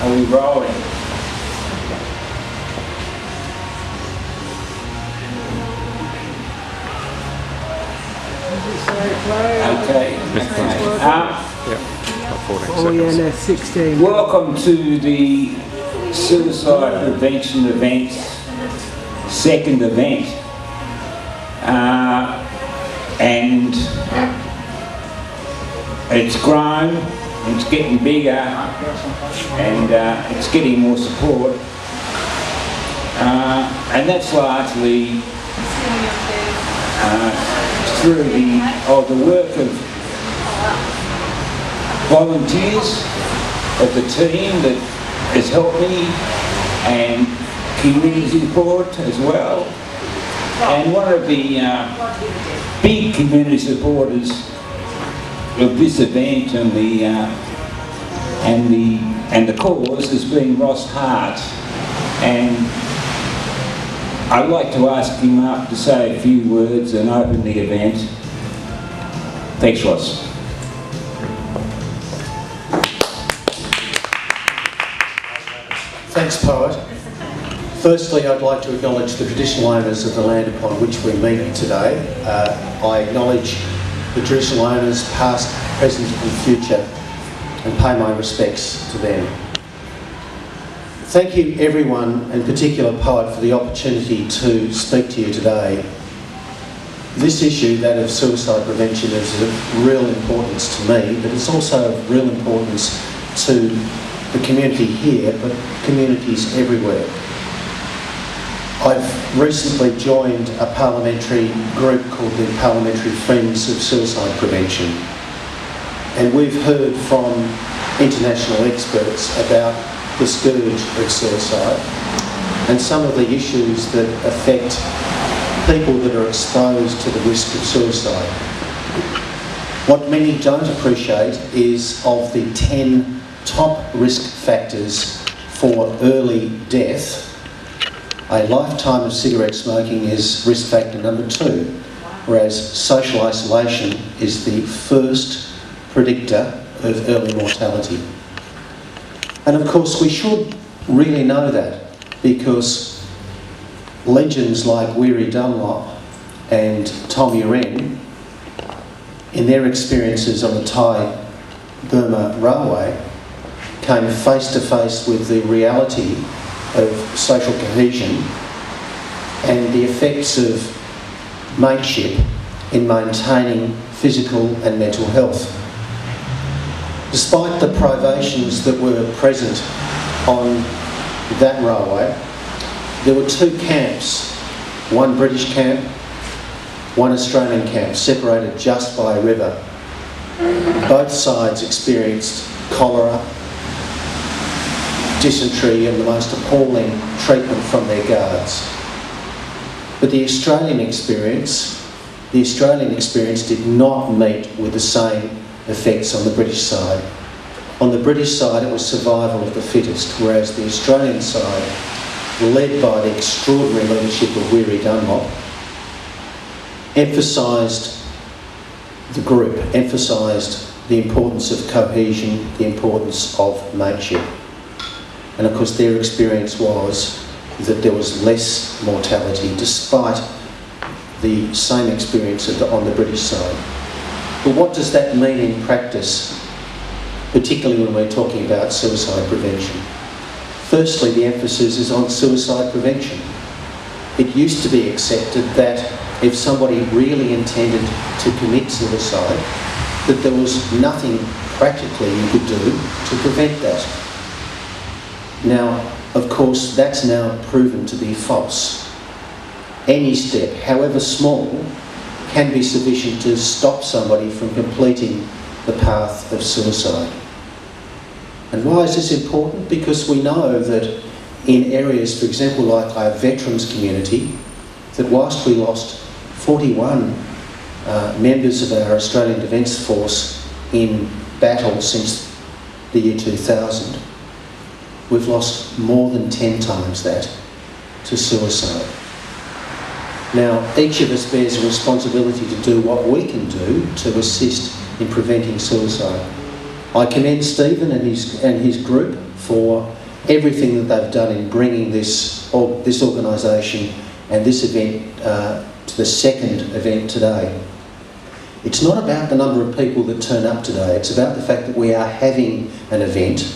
Are we rolling? Okay. Oh yeah, no, 16. Welcome to the Suicide Prevention Event's second event. And it's grown, it's getting bigger, and it's getting more support. And that's largely through the work of volunteers of the team that has helped me, and community support as well. And one of the big community supporters of this event and the cause has been Ross Hart, and I'd like to ask him up to say a few words and open the event. Thanks, Ross. Thanks, Poet. Firstly, I'd like to acknowledge the traditional owners of the land upon which we meet today. I acknowledge the traditional owners, past, present and future, and pay my respects to them. Thank you everyone, in particular Poet, for the opportunity to speak to you today. This issue, that of suicide prevention, is of real importance to me, but it's also of real importance to the community here, but communities everywhere. I've recently joined a parliamentary group called the Parliamentary Friends of Suicide Prevention, and we've heard from international experts about the scourge of suicide and some of the issues that affect people that are exposed to the risk of suicide. What many don't appreciate is of the 10 top risk factors for early death, a lifetime of cigarette smoking is risk factor number 2, whereas social isolation is the first predictor of early mortality. And of course we should really know that, because legends like Weary Dunlop and Tom Uren, in their experiences on the Thai-Burma Railway, came face to face with the reality of social cohesion and the effects of mateship in maintaining physical and mental health. Despite the privations that were present on that railway, there were 2 camps, one British camp, one Australian camp, separated just by a river. Both sides experienced cholera, dysentery and the most appalling treatment from their guards. But the Australian experience did not meet with the same effects on the British side. On the British side it was survival of the fittest, whereas the Australian side, led by the extraordinary leadership of Weary Dunlop, emphasised the group, emphasised the importance of cohesion, the importance of mateship. And of course their experience was that there was less mortality despite the same experience on the British side. But what does that mean in practice, particularly when we're talking about suicide prevention? Firstly, the emphasis is on suicide prevention. It used to be accepted that if somebody really intended to commit suicide, that there was nothing practically you could do to prevent that. Now, of course, that's now proven to be false. Any step, however small, can be sufficient to stop somebody from completing the path of suicide. And why is this important? Because we know that in areas, for example, like our veterans community, that whilst we lost 41 members of our Australian Defence Force in battle since the year 2000, we've lost more than 10 times that to suicide. Now, each of us bears a responsibility to do what we can do to assist in preventing suicide. I commend Stephen and his group for everything that they've done in bringing this organisation and this event to the second event today. It's not about the number of people that turn up today, it's about the fact that we are having an event.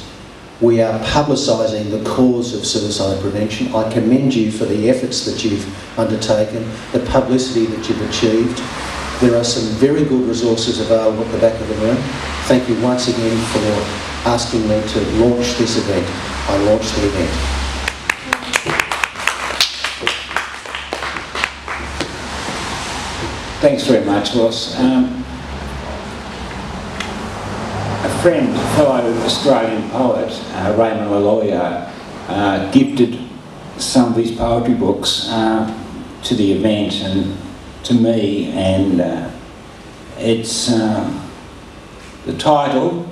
We are publicising the cause of suicide prevention. I commend you for the efforts that you've undertaken, the publicity that you've achieved. There are some very good resources available at the back of the room. Thank you once again for asking me to launch this event. I launched the event. Thanks very much, Ross. A friend, fellow Australian poet, Raymond Laloya, gifted some of his poetry books to the event and to me, and it's the title,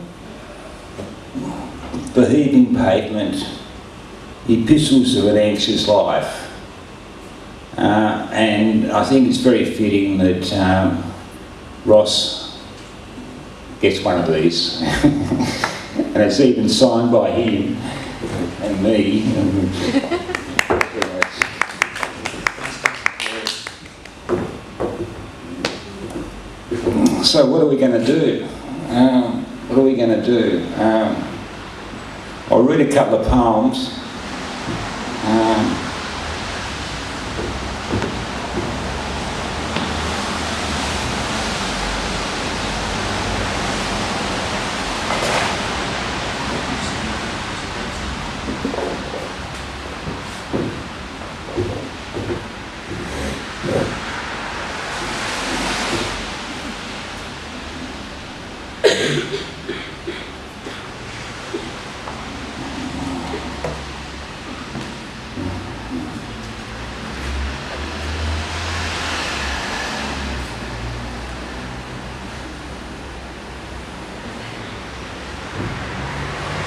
The Heaving Pavement, Epistles of an Anxious Life. And I think it's very fitting that Ross gets one of these. And it's even signed by him and me. So what are we going to do? I'll read a couple of poems.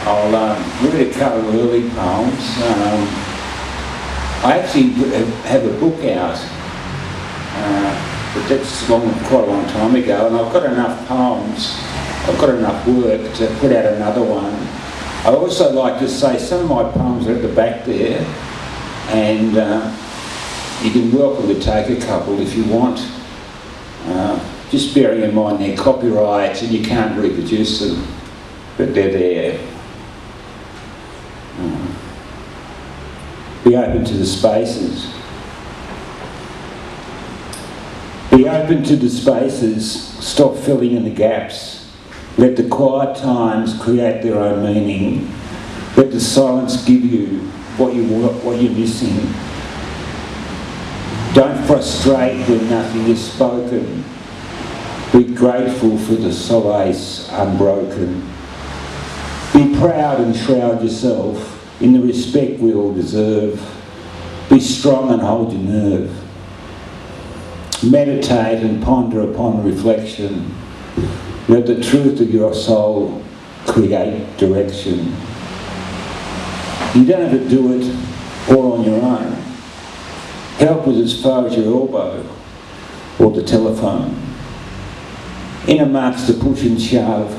I'll read a couple of early poems. I actually have a book out, but that's quite a long time ago, and I've got enough poems, I've got enough work to put out another one. I also like to say some of my poems are at the back there, and you can welcome to take a couple if you want. Just bearing in mind they're copyrights and you can't reproduce them, but they're there. Be open to the spaces. Be open to the spaces, stop filling in the gaps. Let the quiet times create their own meaning. Let the silence give you what you're missing. Don't frustrate when nothing is spoken. Be grateful for the solace unbroken. Be proud and shroud yourself in the respect we all deserve. Be strong and hold your nerve. Meditate and ponder upon reflection. Let the truth of your soul create direction. You don't have to do it all on your own. Help is as far as your elbow or the telephone. In amongst the push and shove,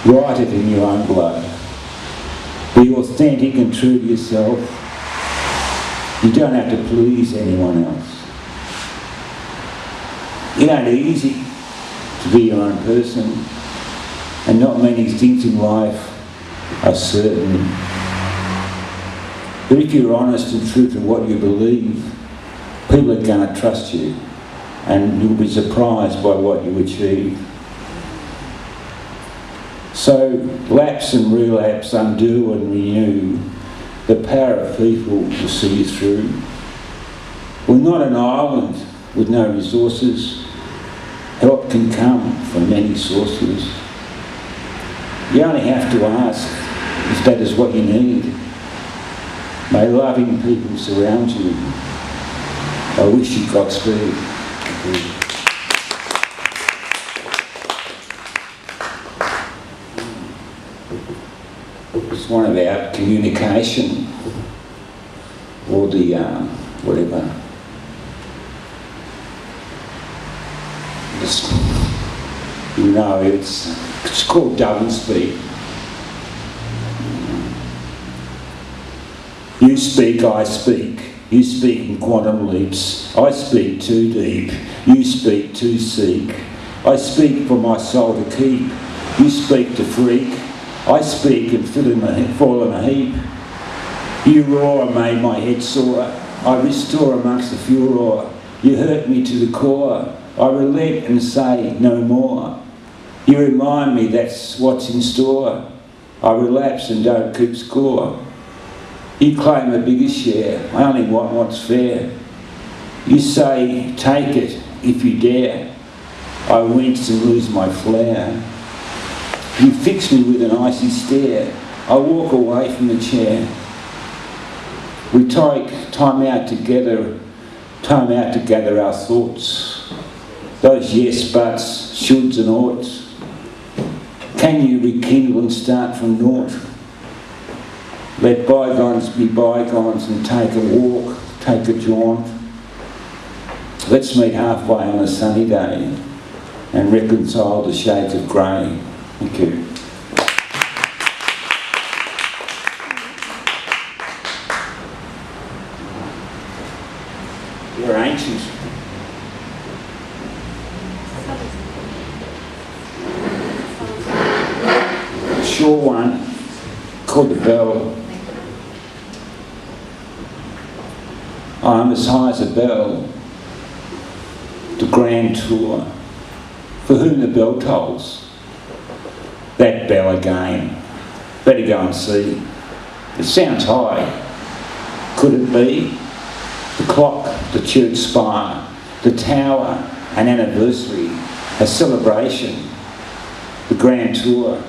write it in your own blood. Be authentic and true to yourself. You don't have to please anyone else. It ain't easy to be your own person, and not many things in life are certain. But if you're honest and true to what you believe, people are going to trust you, and you'll be surprised by what you achieve. So lapse and relapse, undo and renew. The power of people will see you through. We're not an island with no resources. Help can come from many sources. You only have to ask if that is what you need. May loving people surround you. I wish you Godspeed. It's one about communication, or the whatever. Just, it's It's called double speak. You speak, I speak. You speak in quantum leaps. I speak too deep. You speak to seek. I speak for my soul to keep. You speak to freak. I speak and fall in a heap. You roar and made my head sore. I restore amongst the furor. You hurt me to the core. I relent and say no more. You remind me that's what's in store. I relapse and don't keep score. You claim a bigger share. I only want what's fair. You say take it if you dare. I wince and lose my flair. You fix me with an icy stare. I walk away from the chair. We take time out to gather our thoughts. Those yes buts, shoulds and oughts. Can you rekindle and start from naught? Let bygones be bygones and take a walk, take a jaunt. Let's meet halfway on a sunny day and reconcile the shades of grey. Thank you. You're ancient. A short one called The Bell. I'm as high as a bell. The grand tour. For whom the bell tolls. That bell again. Better go and see. It sounds high. Could it be? The clock, the church spire, the tower, an anniversary, a celebration, the grand tour,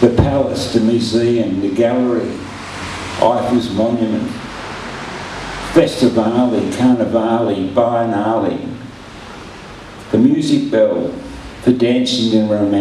the palace, the museum, the gallery, Eiffel's monument, Festivali, Carnivali, Biennale, the music bell for dancing and romance.